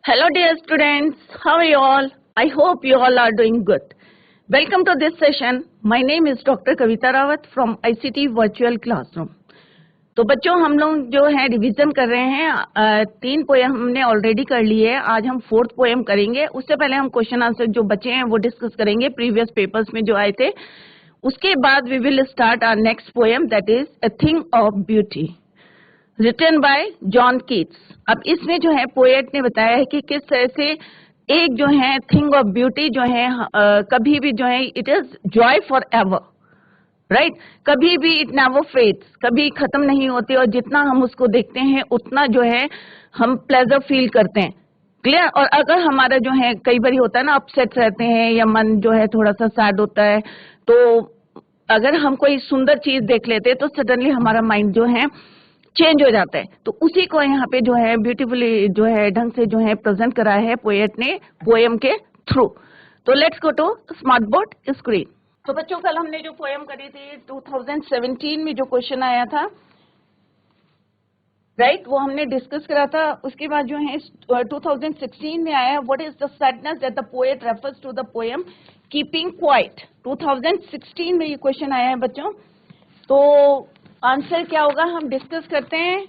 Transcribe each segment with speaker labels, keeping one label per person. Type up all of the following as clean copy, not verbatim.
Speaker 1: Hello dear students, how are you all? I hope you all are doing good. Welcome to this session. My name is Dr. Kavita Rawat from ICT Virtual Classroom. तो बच्चों हम लोग जो है revision कर रहे हैं, 3 poem हमने ऑलरेडी कर ली है. आज हम 4th पोएम करेंगे. उससे पहले हम क्वेश्चन आंसर जो बचे हैं वो डिस्कस करेंगे प्रीवियस पेपर्स में जो आए थे. उसके बाद we will start our next poem that is a thing of beauty written by John Keats. अब इसमें जो है पोएट ने बताया है कि किस तरह से एक जो है थिंग ऑफ ब्यूटी जो है कभी भी जो है it is joy for ever, right. कभी भी इट नेवर फेड्स, कभी खत्म नहीं होती और जितना हम उसको देखते हैं उतना जो है हम प्लेजर फील करते हैं. क्लियर. और अगर हमारा जो है कई बार होता है ना अपसेट रहते हैं या मन जो है थोड़ा सा सैड होता है, तो अगर हम कोई सुंदर चीज देख लेते हैं तो सडनली हमारा माइंड जो है चेंज हो जाता है. तो उसी को यहाँ पे जो है ब्यूटीफुली जो है ढंग से जो है प्रेजेंट करा है पोएट ने पोएम के थ्रू. तो let's go to smart board screen. तो बच्चों कल हमने जो पोएम करी थी 2017 में जो क्वेश्चन आया था, राइट, वो हमने डिस्कस करा था. उसके बाद जो है 2016 में आया what is the sadness that the poet refers to the poem keeping quiet. 2016 में ये क्वेश्चन आया है बच्चों. तो आंसर क्या होगा हम डिस्कस करते हैं.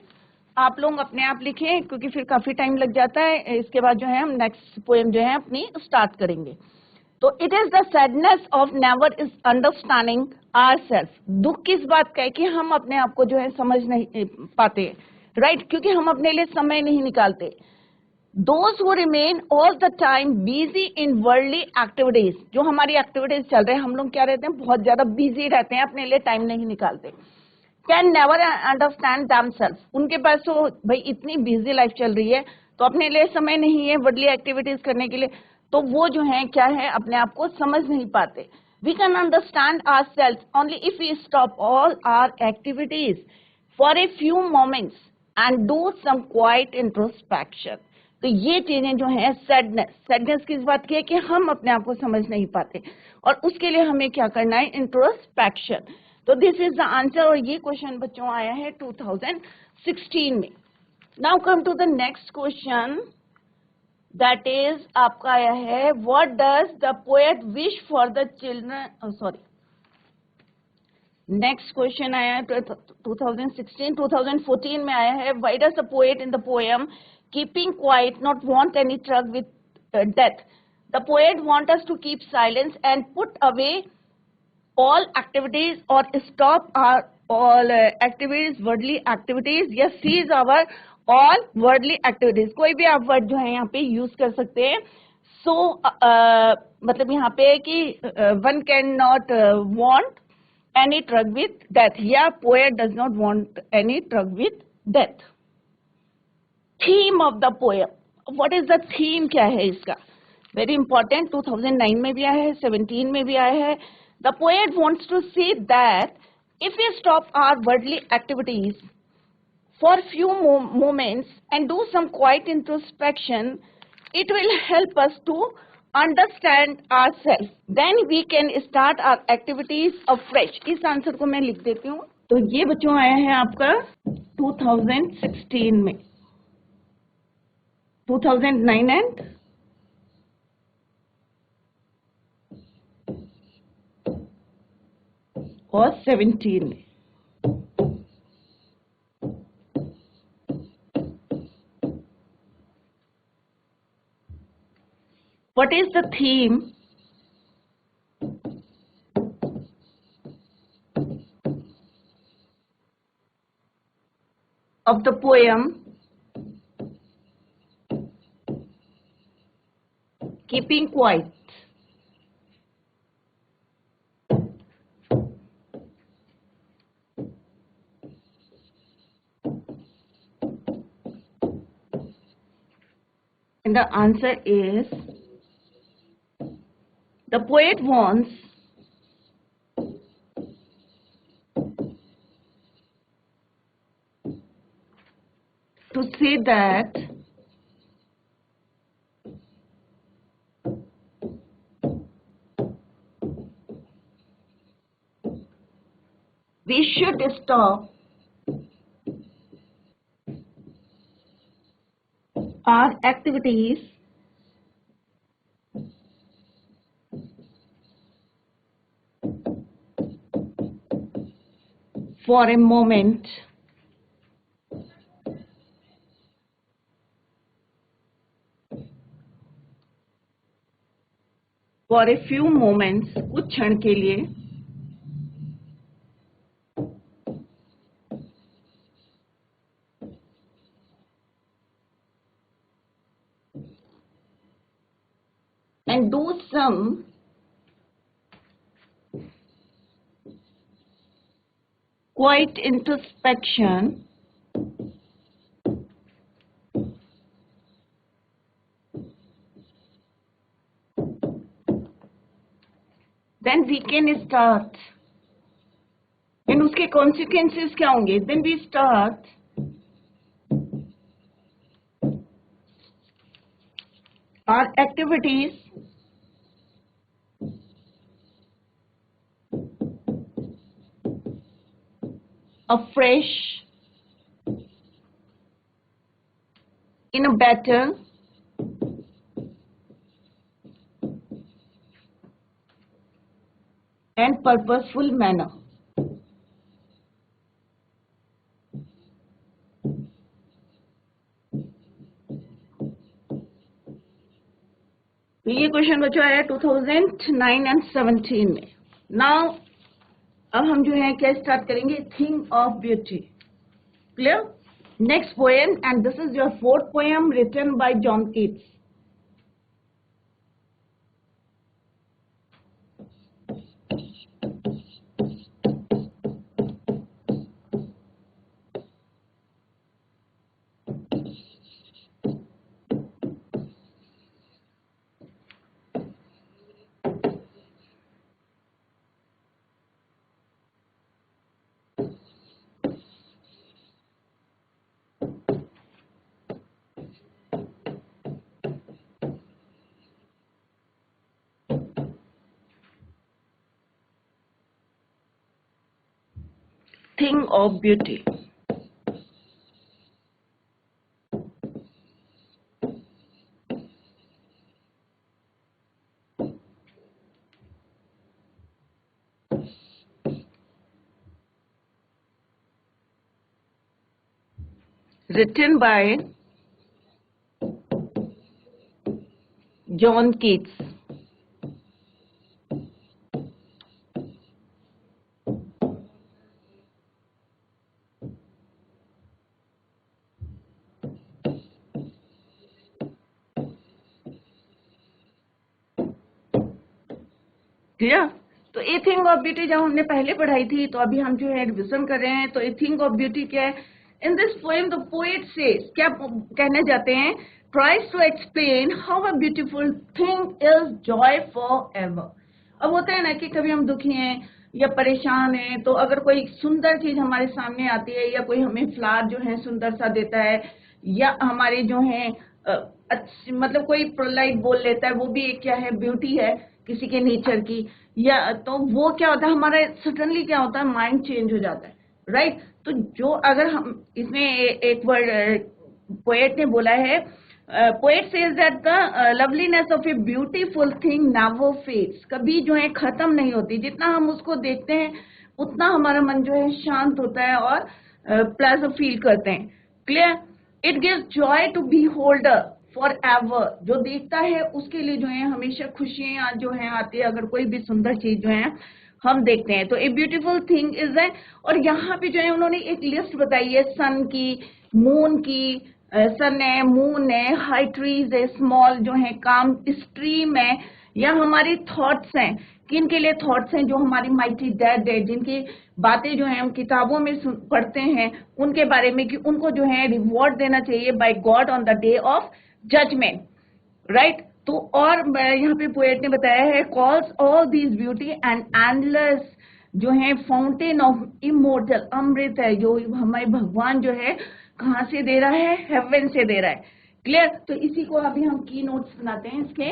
Speaker 1: आप लोग अपने आप लिखें क्योंकि फिर काफी टाइम लग जाता है. इसके बाद जो है हम नेक्स्ट पोएम जो है अपनी स्टार्ट करेंगे. तो it is the sadness of never is understanding ourselves. दुख किस बात का है कि हम अपने आप को जो है समझ नहीं पाते, राइट, क्योंकि हम अपने लिए समय नहीं निकालते. Those who remain all the time busy in worldly activities, जो हमारी एक्टिविटीज चल रहे हैं हम लोग क्या रहते हैं बहुत ज्यादा बिजी रहते हैं, अपने लिए टाइम नहीं निकालते. कैन नेवर अंडरस्टैंड themselves, उनके पास तो भाई इतनी बिजी लाइफ चल रही है तो अपने लिए समय नहीं है वर्ल्डली एक्टिविटीज करने के लिए, तो वो जो है क्या है अपने आप को समझ नहीं पाते. We can understand ourselves only if we stop all our activities for a few moments and do some quiet introspection. तो ये चीजें जो है सैडनेस किस बात की है कि हम अपने आप को समझ नहीं पाते और उसके लिए हमें क्या करना है इंट्रोस्पेक्शन. तो दिस इज द आंसर. और ये क्वेश्चन बच्चों आया है 2016 में. Now come to the next question that is आपका आया है what does the poet wish for the children. Sorry, next question आया है 2016. 2014 में आया है why does the poet in the poem keeping quiet not want any truck with death. The poet want us to keep silence and put away all activities or stop our all activities, worldly activities, या cease our all worldly activities. कोई भी आप word जो है यहाँ पे use कर सकते हैं. So मतलब यहाँ पे है कि one cannot want any truck with death, या poet does not want any truck with death. Theme of the poem, what is the theme, क्या है इसका, वेरी इंपॉर्टेंट. 2009 में भी आया है, 17 में भी आया है. The poet wants to say that if we stop our worldly activities for few moments and do some quiet introspection, it will help us to understand ourselves, then we can start our activities afresh. इस answer को मैं लिख देती हूँ. तो ये बच्चों आया है आपका 2016 में, 2009 and और 17 में. What is the theme of the poem Keeping Quiet? And the answer is the poet wants to say that we should stop are activities for a moment for a few moments, कुछ क्षण के लिए, and do some quiet introspection then we can start. And उसके consequences क्या होंगे? Then we start our activities afresh in a better and purposeful manner. ये question बच्चों आया 2009 एंड 17 में. नाउ अब हम जो है क्या स्टार्ट करेंगे? Thing of beauty. Clear? Next poem, and this is your fourth poem written by John Keats. Thing of beauty. Written by John Keats. Clear? तो ए थिंग ऑफ ब्यूटी जब हमने पहले पढ़ाई थी, तो अभी हम जो है रिविजन कर रहे हैं. तो ए थिंग ऑफ ब्यूटी क्या है? In this poem the poet says, क्या कहना चाहते हैं? Tries to explain how a beautiful thing is joy for ever. अब होता है ना कि कभी हम दुखी हैं या परेशान हैं, तो अगर कोई सुंदर चीज हमारे सामने आती है, या कोई हमें फ्लावर जो है सुंदर सा देता है, या हमारे जो है मतलब कोई प्रोलाइट बोल लेता है, वो भी एक क्या है? ब्यूटी है किसी के नेचर की. या तो वो क्या होता है, हमारा सडनली क्या होता है? माइंड चेंज हो जाता है. राइट? तो जो अगर हम इसमें एक वर्ड पोएट ने बोला है, poet says that the loveliness of A beautiful thing never fades. कभी जो है खत्म नहीं होती. जितना हम उसको देखते हैं उतना हमारा मन जो है शांत होता है और प्लेजर फील करते हैं. Clear? It gives joy to beholder for ever. जो देखता है उसके लिए जो है हमेशा खुशियां जो है आती है अगर कोई भी सुंदर चीज जो है हम देखते हैं. तो ए ब्यूटीफुल थिंग इज है. और यहाँ पे जो है उन्होंने एक लिस्ट बताई है सन की, मून की. सन है, मून है, हाई ट्रीज है, स्मॉल जो है काम स्ट्रीम है, या हमारी थॉट्स हैं. किन के लिए थॉट्स हैं? जो हमारी माइटी डेड है, जिनकी बातें जो है हम किताबों में पढ़ते हैं उनके बारे में, कि उनको जो है रिवॉर्ड देना चाहिए by God on the day of judgement. Right? तो और यहाँ पे पोएट ने बताया है, calls all these beauty and endless जो है फाउंटेन ऑफ इमोर्टल. अमृत है जो हमारे भगवान जो है कहाँ से दे रहा है? हेवन से दे रहा है. क्लियर? तो इसी को अभी हम की नोट्स बनाते हैं इसके,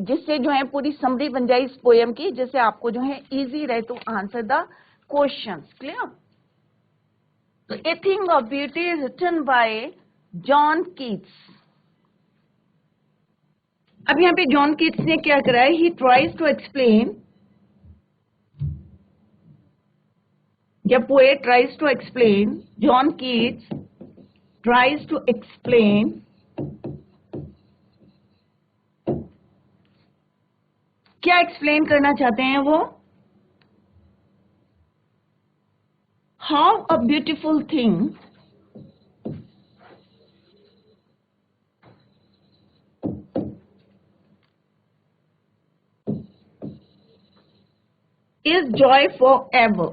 Speaker 1: जिससे जो है पूरी समरी बन जाए इस पोएम की, जिससे आपको जो है इजी रहे to answer the questions. Clear? तो a thing of beauty is written by John Keats. अब यहाँ पे जॉन कीट्स ने क्या करा है, ही ट्राइज टू एक्सप्लेन, या poet tries to explain, John Keats tries to explain क्या एक्सप्लेन करना चाहते हैं वो, how a beautiful thing is joy forever.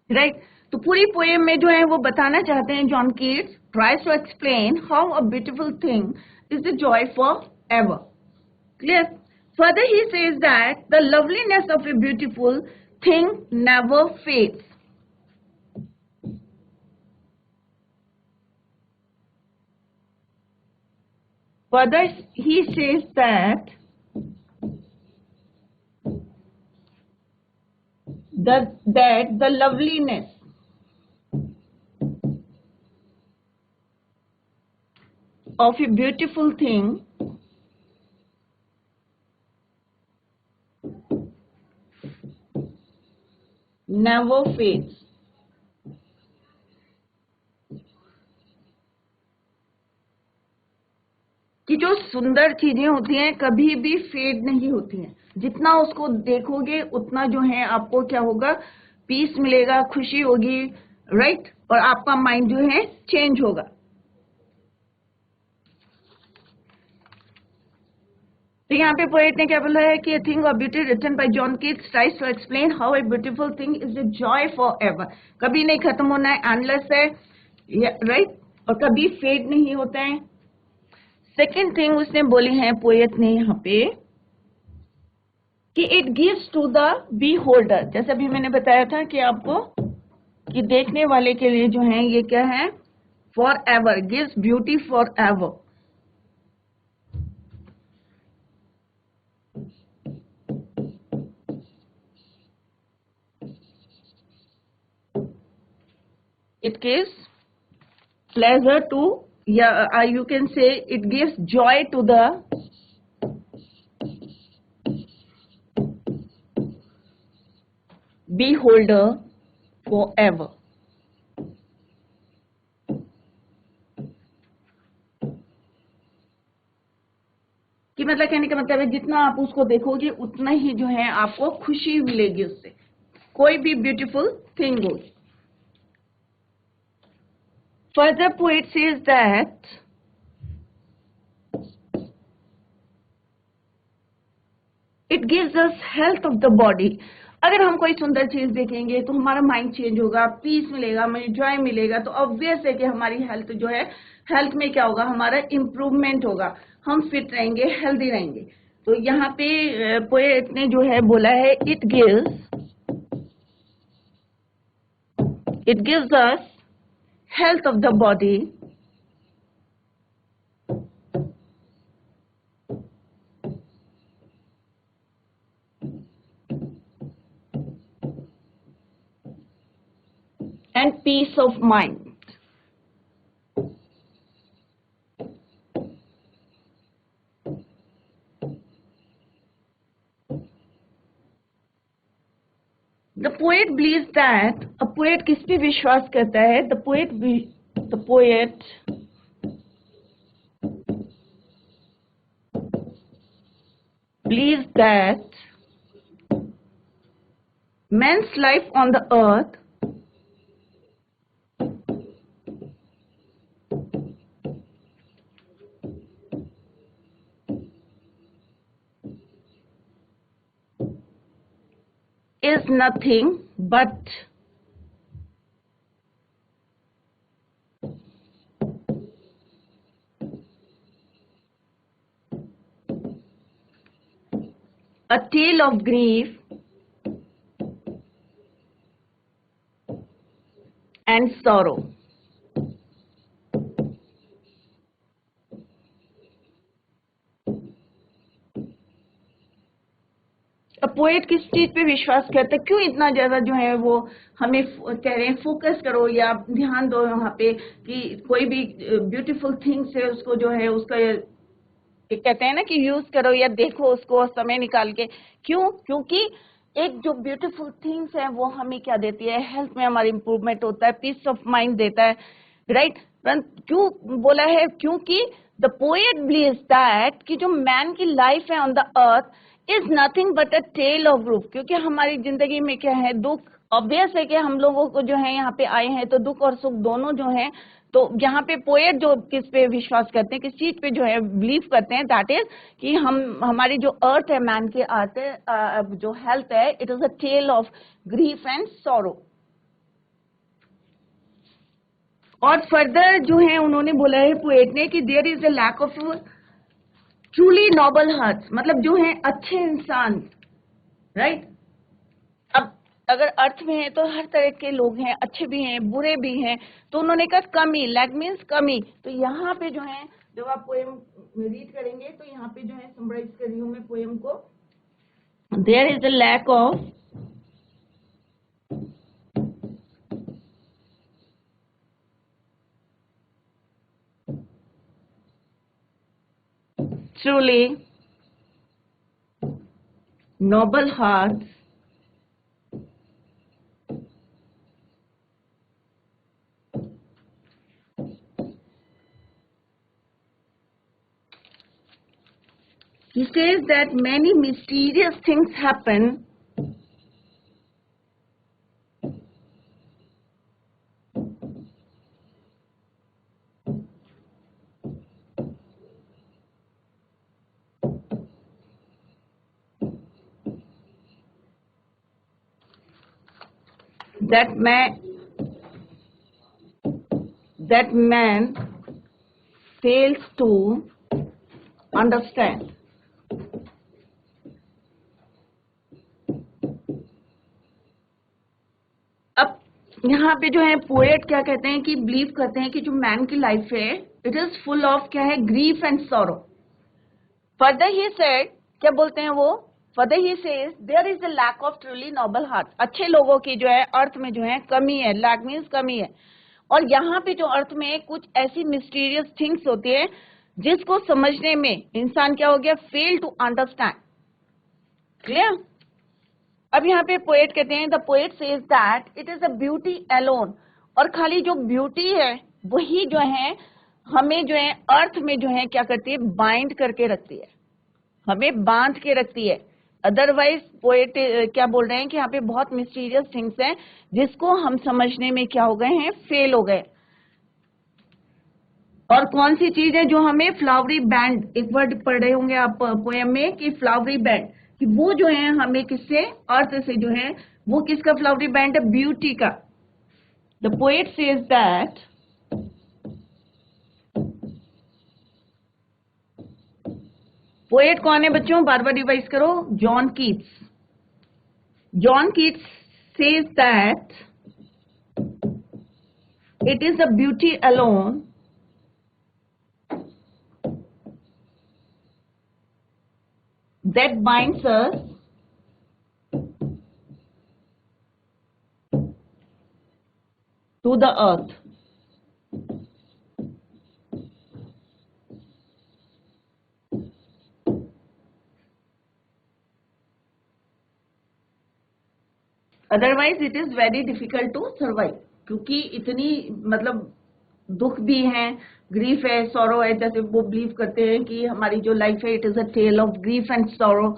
Speaker 1: Right, तो पूरी पोएम में जो है वो बताना चाहते हैं John Keats tries to explain how a beautiful thing is the joy for ever. Clear? Further he says that the loveliness of a beautiful thing never fades. Further, he says that the loveliness of a beautiful thing never fades. कि जो सुंदर चीजें होती हैं कभी भी fade नहीं होती हैं, जितना उसको देखोगे उतना जो है आपको क्या होगा, पीस मिलेगा, खुशी होगी, राइट, और आपका माइंड जो है चेंज होगा। तो यहाँ पे पोएट ने क्या बोला है कि a thing of beauty written by John Keats tries to explain how a beautiful thing is a joy for ever. कभी नहीं खत्म होना है, एंडलेस है, राइट, और कभी फेड नहीं होता है। सेकेंड थिंग उसने बोली है पोएट ने यहाँ पे कि it gives to the beholder, जैसे अभी मैंने बताया था कि आपको कि देखने वाले के लिए जो है ये क्या है, forever, gives beauty forever. It gives pleasure to, या you can say it gives joy to the beholder forever. कि मतलब कहने का मतलब है जितना आप उसको देखोगे उतना ही जो है आपको खुशी मिलेगी उससे, कोई भी ब्यूटीफुल थिंग हो। Further poet says that it gives us health of the body. अगर हम कोई सुंदर चीज देखेंगे तो हमारा माइंड चेंज होगा, पीस मिलेगा, हमें जॉय मिलेगा, तो ऑब्वियस है कि हमारी हेल्थ जो है, हेल्थ में क्या होगा, हमारा इंप्रूवमेंट होगा, हम फिट रहेंगे, हेल्दी रहेंगे। तो यहाँ पे पोएट ने जो है बोला है it gives us health of the body and peace of mind. The poet believes that a poet किस पे विश्वास करता है? The poet believes that man's life on the earth is nothing but a tale of grief and sorrow. A poet किस चीज पे विश्वास करता है, क्यों इतना ज्यादा जो है वो हमें कह रहे हैं फोकस करो या ध्यान दो यहाँ पे कि कोई भी ब्यूटीफुल थिंग्स है उसको जो है उसका कहते हैं ना कि यूज करो या देखो उसको समय निकाल के। क्यों? क्योंकि एक जो ब्यूटीफुल थिंग्स है वो हमें क्या देती है, हेल्थ में हमारी इंप्रूवमेंट होता है, पीस ऑफ माइंड देता है, राइट। क्यों बोला है? क्योंकि द पोएट बिलीव्स दैट कि जो मैन की लाइफ है on the earth is nothing but a tale of grief. क्योंकि हमारी जिंदगी में क्या है, दुख, ऑब्वियस है कि हम लोगों को जो है यहाँ पे आए हैं तो दुख और सुख दोनों जो हैं। तो यहाँ पे पोएट जो किस पे विश्वास करते हैं, किस चीज पे जो है बिलीव करते हैं, दैट इज कि हमारी जो अर्थ है, मैन की अर्थ है, जो हेल्थ है, it is a tale of grief and sorrow. और फर्दर जो है उन्होंने बोला है पोएट ने कि there is a lack of truly noble hearts, मतलब जो है अच्छे इंसान, राइट। अब अगर अर्थ में है तो हर तरह के लोग हैं, अच्छे भी हैं, बुरे भी हैं। तो उन्होंने कहा कमी, लैक मीन्स कमी। तो यहाँ पे जो है जब आप पोएम रीड करेंगे तो यहाँ पे जो है समराइज कर रही हूँ मैं पोएम को। There is a lack of truly noble hearts he says that many mysterious things happen that man fails to understand. अब यहाँ पे जो है पोएट क्या कहते हैं कि बिलीव करते हैं कि जो मैन की लाइफ है इट इज फुल ऑफ क्या है, grief and sorrow. Further he said, क्या बोलते हैं वो, further he says there is a lack of truly noble heart. अच्छे लोगों की जो है अर्थ में जो है कमी है, लैक मीन्स कमी है। और यहाँ पे जो अर्थ में कुछ ऐसी मिस्टीरियस थिंग्स होती है जिसको समझने में इंसान क्या हो गया, फेल टू अंडरस्टैंड। क्लियर? अब यहाँ पे पोएट कहते हैं the poet says that it is a beauty alone, और खाली जो ब्यूटी है वही जो है हमें जो है अर्थ में जो है क्या करती है, बाइंड करके रखती है, हमें बांध के रखती है। अदरवाइज पोएट क्या बोल रहे हैं कि यहाँ पे बहुत मिस्टीरियस थिंग्स हैं जिसको हम समझने में क्या हो गए हैं, फेल हो गए। और कौन सी चीज है जो हमें, फ्लावरी बैंड, एक वर्ड पढ़ रहे होंगे आप पोएम में कि फ्लावरी बैंड, कि वो जो है हमें किससे, अर्थ से जो है, वो किसका फ्लावरी बैंड है, ब्यूटी का। The poet says that poet कौन है बच्चों, बार बार रिवाइज करो, John Keats. John Keats says that it is the beauty alone that binds us to the earth. Otherwise it is very difficult to survive, क्योंकि इतनी मतलब दुख भी हैं, ग्रीफ है, सॉरो है, जैसे वो बिलीव करते हैं कि हमारी जो लाइफ है it is a tale of grief and sorrow.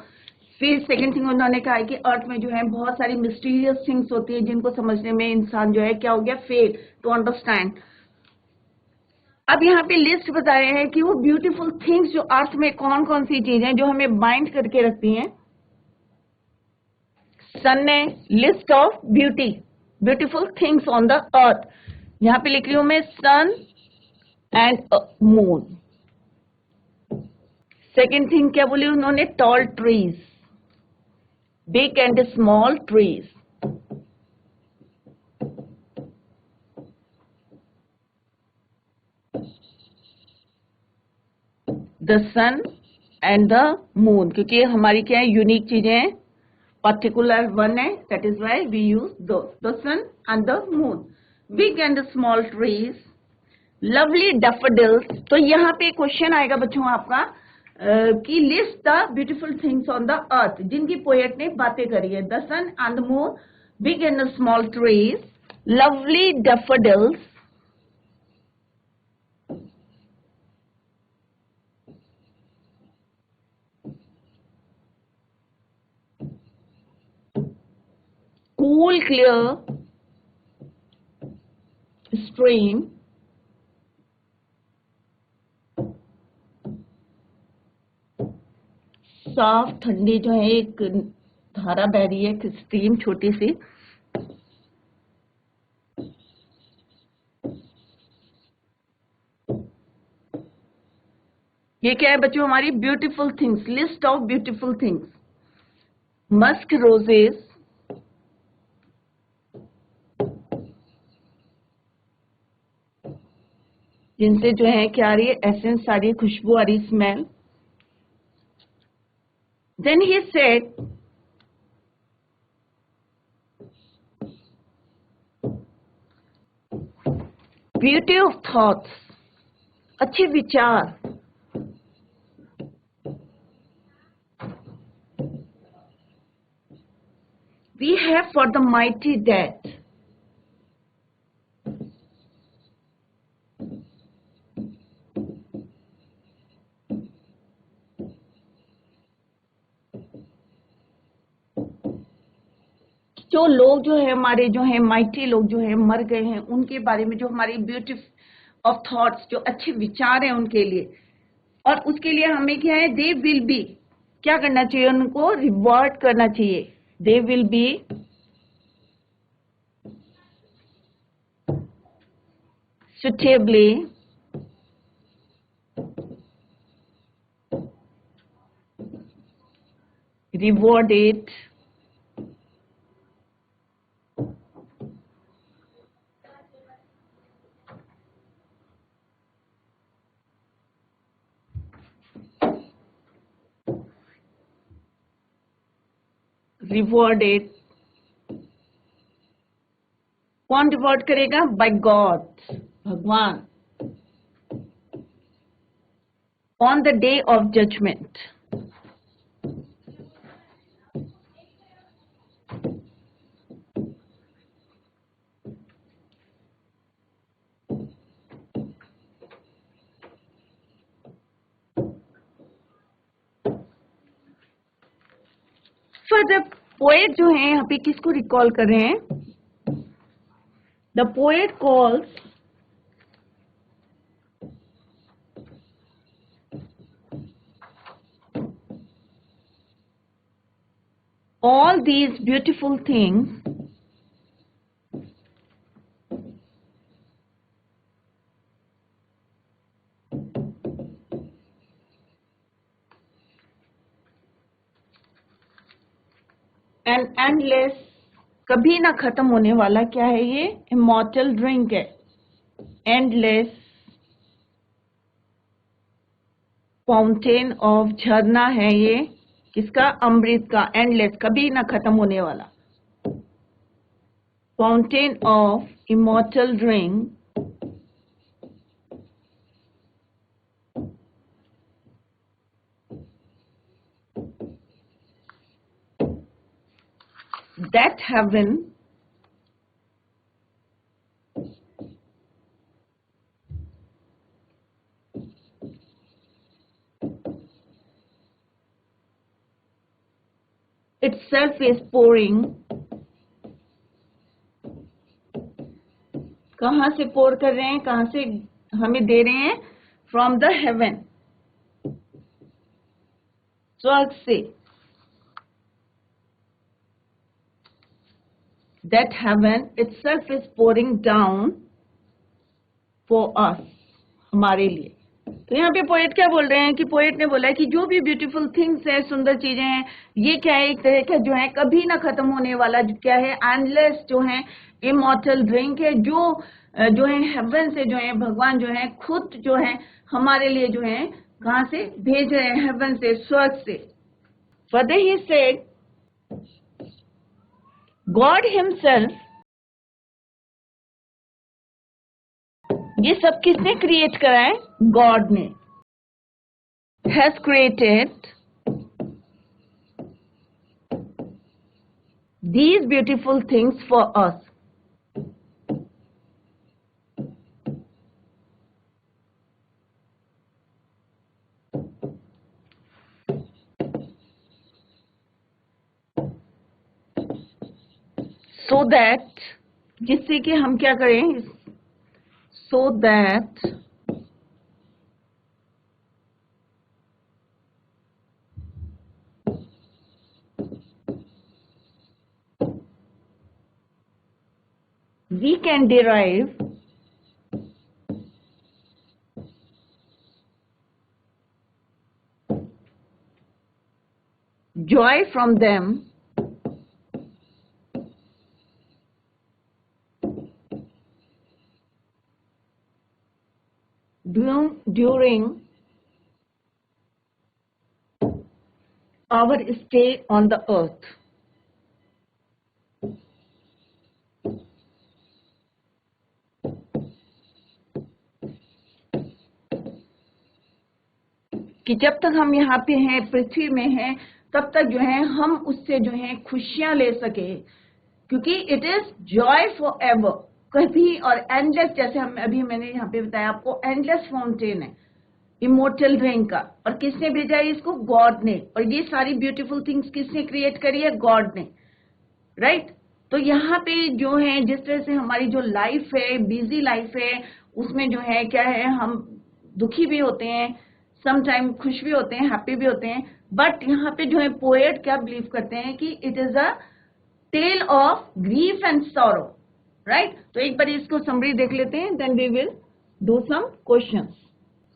Speaker 1: फिर सेकंड थिंग उन्होंने कहा कि अर्थ में जो है बहुत सारी मिस्टीरियस थिंग्स होती है जिनको समझने में इंसान जो है क्या हो गया, फेल टू अंडरस्टैंड। अब यहाँ पे लिस्ट बता रहे हैं कि वो ब्यूटीफुल थिंग्स जो अर्थ में कौन कौन सी चीजें जो हमें बाइंड करके रखती हैं। सन ने list of beautiful things on the earth, यहाँ पे लिख रही हूं मैं, sun and moon. Second thing क्या बोली उन्होंने, tall trees, big and small trees. The sun and the moon, क्योंकि हमारी क्या है, यूनिक चीजें हैं, पर्टिकुलर वन है, that is why we use the sun and the moon. Big and small trees, lovely daffodils. तो यहाँ पे क्वेश्चन आएगा बच्चों आपका कि list the beautiful things on the earth, जिनकी पोएट ने बातें करी है. The sun and the moon, big and small trees, lovely daffodils, cool clear stream, साफ ठंडी जो है एक धारा बह रही है, एक स्ट्रीम छोटी सी. ये क्या है बच्चों? हमारी beautiful things, list of beautiful things. Musk roses, जिनसे जो है क्या आ रही है? एसेंस आ रही है, खुशबू आ रही, smell. Then he said, beauty of thoughts, अच्छे विचार, we have for the mighty dead. जो लोग जो है हमारे जो है माइटी लोग जो है मर गए हैं, उनके बारे में जो हमारी ब्यूटी ऑफ थॉट्स, जो अच्छे विचार हैं उनके लिए. और उसके लिए हमें क्या है? दे विल बी, क्या करना चाहिए? उनको रिवॉर्ड करना चाहिए. They will be suitably rewarded rewarded. कौन रिवॉर्ड करेगा? बाय गॉड, भगवान. On the day of judgement. The poet जो है यहाँ पे किसको रिकॉल कर रहे हैं? The poet calls all these beautiful things an endless, कभी ना खत्म होने वाला, क्या है ये? इमॉर्टल ड्रिंक है. एंडलेस फाउंटेन ऑफ, झरना है ये किसका? अमृत का. एंडलेस, कभी ना खत्म होने वाला. Fountain of immortal drink, that heaven itself is pouring. कहां से पोर कर रहे हैं? कहां से हमें दे रहे हैं? फ्रॉम द हेवन, स्वर्ग से. That heaven itself is pouring down for us, हमारे लिए. तो यहाँ पे पोएट क्या बोल रहे हैं कि पोएट ने बोला है कि जो भी ब्यूटीफुल थिंग्स है, सुंदर चीजें हैं, ये क्या है? एक तरह का जो है कभी ना खत्म होने वाला, क्या है? एंडलेस जो है इमॉर्टल ड्रिंक है, जो है हेवन से जो है भगवान जो है खुद जो है हमारे लिए जो है कहां से भेज रहे हैं? हेवन से, स्वर्ग से. Further he said, God himself, ये सब किसने क्रिएट करा है? गॉड ने। Has created these beautiful things for us. So that, जिससे कि हम क्या करें? So that we can derive joy from them during our stay on the earth. कि जब तक हम यहाँ पे हैं, पृथ्वी में हैं, तब तक जो है हम उससे जो है खुशियां ले सके, क्योंकि it is joy for ever, कभी और एंडलेस, जैसे हम अभी मैंने यहाँ पे बताया आपको, एंडलेस फाउंटेन है इमोर्टल ड्रिंक का। और किसने भेजा है इसको? गॉड ने। और ये सारी ब्यूटीफुल थिंग्स किसने क्रिएट करी है? गॉड ने, राइट। तो यहाँ पे जो है जिस तरह से हमारी जो लाइफ है, बिजी लाइफ है, उसमें जो है क्या है, हम दुखी भी होते हैं, समटाइम खुश भी होते हैं, हैप्पी भी होते हैं, बट यहाँ पे जो है पोएट क्या बिलीव करते हैं कि it is a tale of grief and sorrow, right. तो एक बार इसको समरी देख लेते हैं, then we will do some questions.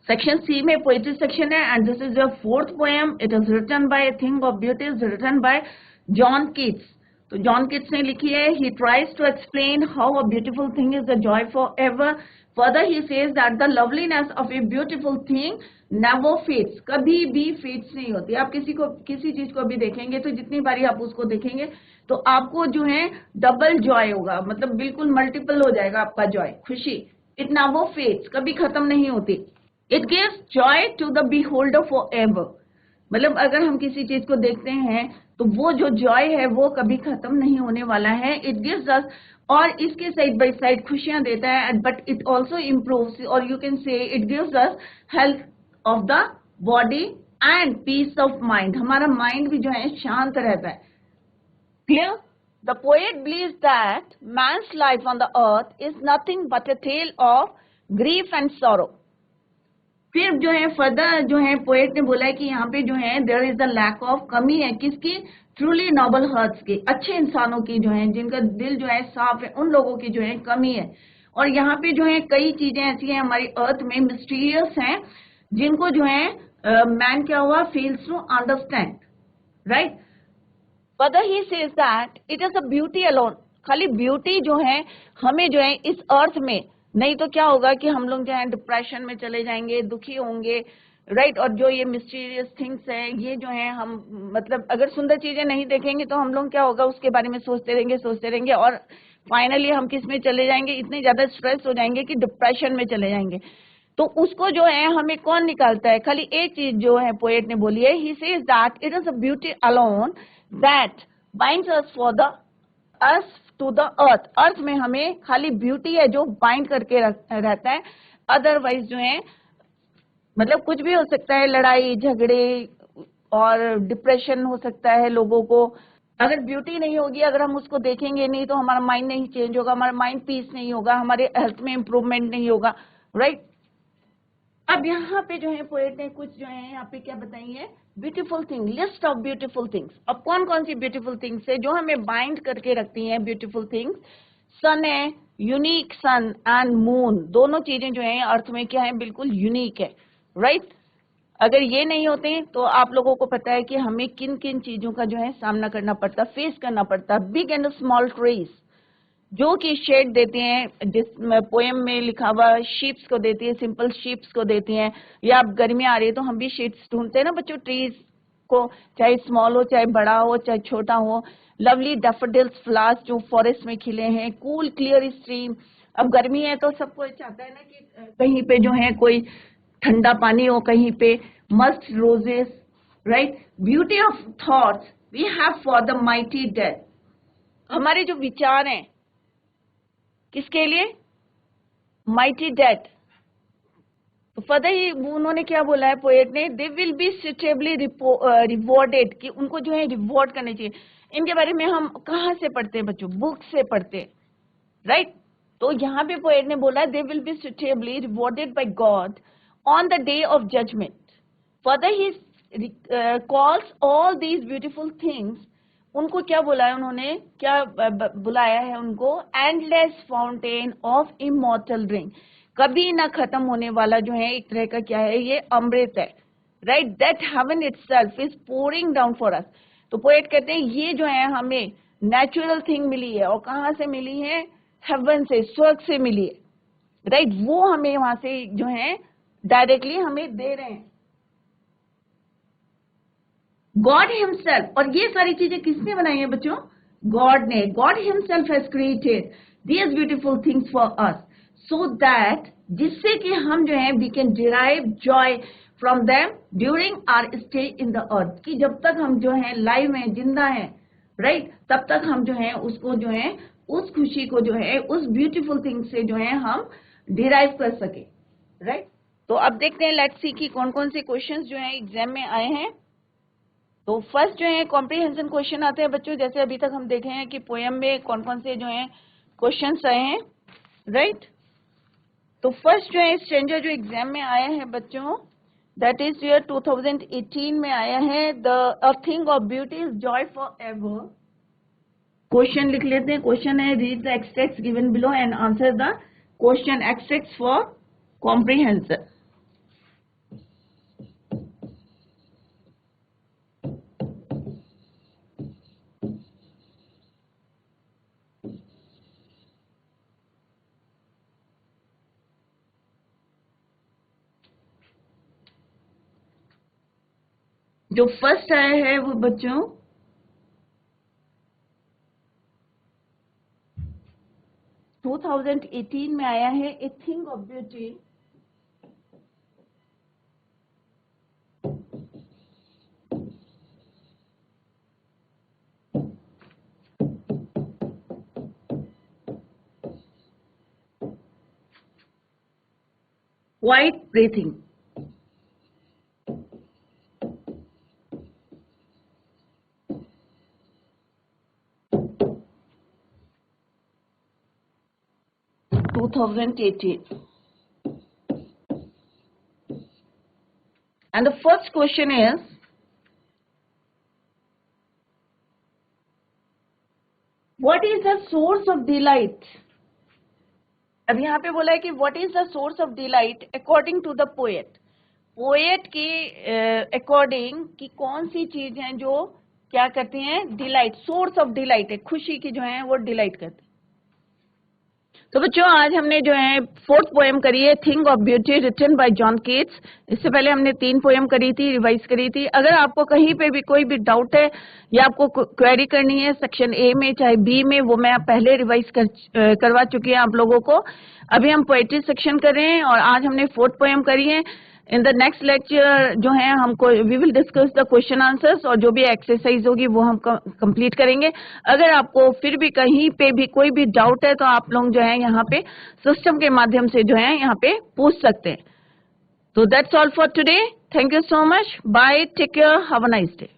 Speaker 1: Section C में पोएट्री सेक्शन है, and this is your fourth poem. It is written by a thing of beauty, is written by John Keats. तो जॉन कीट्स ने लिखी है। He tries to explain how a beautiful thing is the joy for ever. Further he says that the loveliness of A beautiful thing never fades, कभी भी fades नहीं होती। आप किसी चीज को भी देखेंगे तो जितनी बारी आप उसको देखेंगे तो आपको जो है डबल जॉय होगा, मतलब बिल्कुल मल्टीपल हो जाएगा आपका जॉय, खुशी। इट नेवर फेड्स, कभी खत्म नहीं होती। It gives joy to the beholder for ever, मतलब अगर हम किसी चीज को देखते हैं तो वो जो जॉय है वो कभी खत्म नहीं होने वाला है। इट गिव्स अस, और इसके साइड बाय साइड खुशियां देता है, बट इट ऑल्सो इम्प्रूव्स, और you can say it gives us health of the body and peace of mind, हमारा माइंड भी जो है शांत रहता है। Clear? The poet believes that man's life on the earth is nothing but a tale of grief and sorrow. फिर जो है फर्दर जो है पोएट ने बोला है कि यहाँ पे जो है there is the lack of, कमी है किसकी? ट्रूली नोबल हार्ट्स की, अच्छे इंसानों की, जो है जिनका दिल जो है साफ है, उन लोगों की जो है कमी है। और यहाँ पे जो है कई चीजें ऐसी हैं हमारी अर्थ में मिस्टीरियस हैं, जिनको जो है मैन क्या हुआ? Fails to understand, right. Further he says that it is a beauty alone, खाली ब्यूटी जो है हमें जो है इस अर्थ में, नहीं तो क्या होगा कि हम लोग जो है डिप्रेशन में चले जाएंगे, दुखी होंगे, राइट। और जो ये मिस्टीरियस थिंग्स हैं, ये जो है हम, मतलब अगर सुंदर चीजें नहीं देखेंगे तो हम लोग क्या होगा, उसके बारे में सोचते रहेंगे और फाइनली हम किस में चले जाएंगे? इतने ज्यादा स्ट्रेस हो जाएंगे कि डिप्रेशन में चले जाएंगे। तो उसको जो है हमें कौन निकालता है? खाली एक चीज जो है पोएट ने बोली है, he says that it is a beauty alone that binds us for the us to the earth. Earth में हमें खाली ब्यूटी है जो बाइंड करके रहता है, अदरवाइज जो है मतलब कुछ भी हो सकता है, लड़ाई झगड़े और डिप्रेशन हो सकता है लोगों को। अगर ब्यूटी नहीं होगी, अगर हम उसको देखेंगे नहीं तो हमारा माइंड नहीं चेंज होगा, हमारा माइंड पीस नहीं होगा, हमारे हेल्थ में इंप्रूवमेंट नहीं होगा, राइट। अब यहाँ पे जो है पोएट ने कुछ जो है यहाँ पे क्या बताई है? Beautiful thing, list of beautiful things. अब कौन कौन सी ब्यूटीफुल थिंग्स है जो हमें बाइंड करके रखती हैं? ब्यूटीफुल थिंग्स, सन है, यूनिक सन एंड मून, दोनों चीजें जो है अर्थ में क्या है? बिल्कुल यूनिक है, राइट। अगर ये नहीं होते तो आप लोगों को पता है कि हमें किन किन चीजों का जो है सामना करना पड़ता, फेस करना पड़ता। बिग एंड स्मॉल ट्रीज जो कि शेड देते हैं, जिस पोएम में लिखा हुआ शीप्स को देती है, सिंपल शीप्स को देती हैं, या अब गर्मी आ रही है तो हम भी शेड्स ढूंढते हैं ना बच्चों, ट्रीज को, चाहे स्मॉल हो, चाहे बड़ा हो, चाहे छोटा हो। लवली डैफोडिल्स फ्लावर्स जो फॉरेस्ट में खिले हैं, कूल क्लियर स्ट्रीम। अब गर्मी है तो सबको चाहता है ना कि कहीं पे जो है कोई ठंडा पानी हो, कहीं पे musk roses, right. Beauty of thoughts we have for the mighty dead. हमारे जो विचार हैं किसके लिए? Mighty dead. तो फर्दर ही उन्होंने क्या बोला है पोएट ने, they will be suitably rewarded, कि उनको जो है रिवॉर्ड करने चाहिए। इनके बारे में हम कहाँ से पढ़ते हैं बच्चों? बुक से पढ़ते हैं, राइट। तो यहाँ पे पोएट ने बोला they will be suitably rewarded by God on the day of judgement. Further he calls all these beautiful things, उनको क्या बोला है उन्होंने, क्या बुलाया है उनको? Endless fountain of immortal drink, कभी ना खत्म होने वाला जो है एक तरह का क्या है, ये अमृत है, right. That heaven itself is pouring down for us. तो पोएट कहते हैं ये जो है हमें नेचुरल थिंग मिली है, और कहाँ से मिली है? हेवन से, स्वर्ग से मिली है, राइट। वो हमें वहां से जो है डायरेक्टली हमें दे रहे हैं गॉड हिमसेल्फ। और ये सारी चीजें किसने बनाई है बच्चों? गॉड ने। God himself has created these beautiful things for us, so that जिससे कि हम जो है we can derive joy from them during our stay in the earth, कि जब तक हम जो है लाइव हैं, जिंदा हैं, राइट, तब तक हम जो है उसको जो है उस खुशी को जो है उस ब्यूटीफुल थिंग से जो है हम डिराइव कर सके, राइट। तो अब देखते हैं, लेट्स सी कि कौन कौन से क्वेश्चंस जो है एग्जाम में आए हैं। तो फर्स्ट जो है कॉम्प्रिहेंशन क्वेश्चन आते हैं बच्चों, जैसे अभी तक हम देखे हैं कि पोएम में कौन कौन से जो है क्वेश्चंस आए हैं, राइट। तो फर्स्ट जो है स्ट्रेंजर जो एग्जाम में आया है बच्चों, दैट इज ईयर 2018 में आया है। The a thing of beauty is joy for ever. Question लिख लेते हैं। क्वेश्चन है, read the extracts given below and answer the question. Extracts for comprehension. जो फर्स्ट आया है वो बच्चों 2018 में आया है, ए thing of beauty. Quite breathing. And the first question is, what is the source of delight? अब यहाँ पे बोला है कि what is the source of delight according to the poet. Poet के अकॉर्डिंग कि कौन सी चीज है जो क्या करती हैं? डिलाइट। सोर्स ऑफ डिलाइट है, खुशी की जो है वो डिलाइट करते हैं। तो बच्चों आज हमने जो है फोर्थ पोएम करी है, thing of beauty, written by John Keats. इससे पहले हमने 3 पोएम करी थी, रिवाइज करी थी। अगर आपको कहीं पे भी कोई भी डाउट है या आपको क्वेरी करनी है सेक्शन ए में चाहे बी में, वो मैं पहले रिवाइज करवा चुकी है आप लोगों को। अभी हम पोएट्री सेक्शन कर रहे हैं और आज हमने फोर्थ पोएम करी है। इन द नेक्स्ट लेक्चर जो है हमको we will discuss the question answers, और जो भी एक्सरसाइज होगी वो हम कंप्लीट करेंगे। अगर आपको फिर भी कहीं पे भी कोई भी डाउट है तो आप लोग जो है यहाँ पे सिस्टम के माध्यम से जो है यहाँ पे पूछ सकते हैं। तो that's all for today. Thank you so much. Bye, take care, have a nice day.